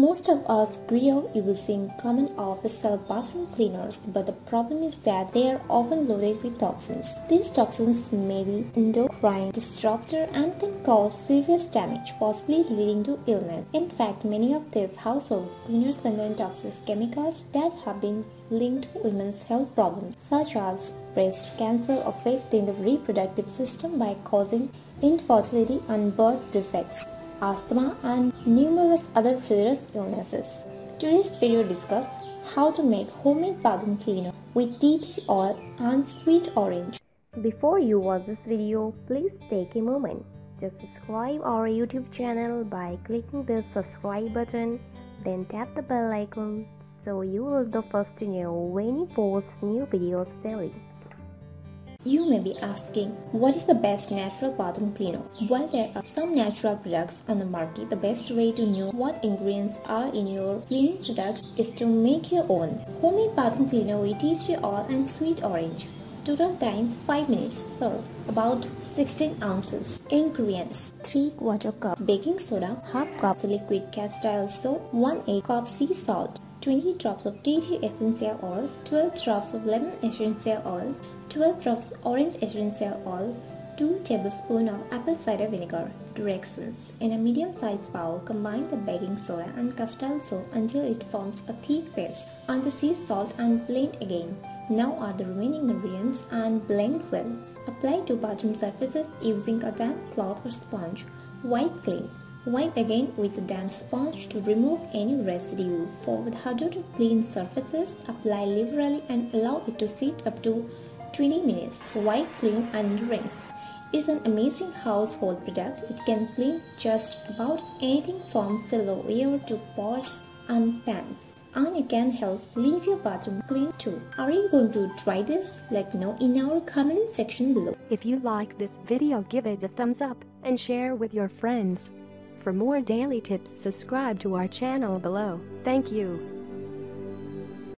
Most of us grew up using common off-the-shelf bathroom cleaners, but the problem is that they are often loaded with toxins. These toxins may be endocrine disruptor and can cause serious damage, possibly leading to illness. In fact, many of these household cleaners contain toxic chemicals that have been linked to women's health problems, such as breast cancer, affecting the reproductive system by causing infertility and birth defects, asthma, and numerous other serious illnesses. Today's video discusses how to make homemade bathroom cleaner with tea tree oil and sweet orange. Before you watch this video, please take a moment. Just subscribe our YouTube channel by clicking the subscribe button, then tap the bell icon so you will be the first to know when we post new videos daily. You may be asking, what is the best natural bathroom cleaner? While there are some natural products on the market, the best way to know what ingredients are in your cleaning products is to make your own. Homemade bathroom cleaner with tea tree oil and sweet orange. Total time 5 minutes. Serve about 16 ounces. Ingredients: 3 quarter cup baking soda, half cup liquid cast iron soap, 1/8 cup sea salt, 20 drops of tea tree essential oil, 12 drops of lemon essential oil, 12 drops orange essential oil, 2 tablespoons of apple cider vinegar. Directions: in a medium-sized bowl, combine the baking soda and castile soap until it forms a thick paste. Add the sea salt and blend again. Now add the remaining ingredients and blend well. Apply to bathroom surfaces using a damp cloth or sponge. Wipe clean. Wipe again with a damp sponge to remove any residue. For harder to clean surfaces, apply liberally and allow it to sit up to 20 minutes. Wipe clean and rinse. It's an amazing household product. It can clean just about anything from silverware to pots and pans. And it can help leave your bathroom clean too. Are you going to try this? Let me know in our comment section below. If you like this video, give it a thumbs up and share with your friends. For more daily tips, subscribe to our channel below. Thank you.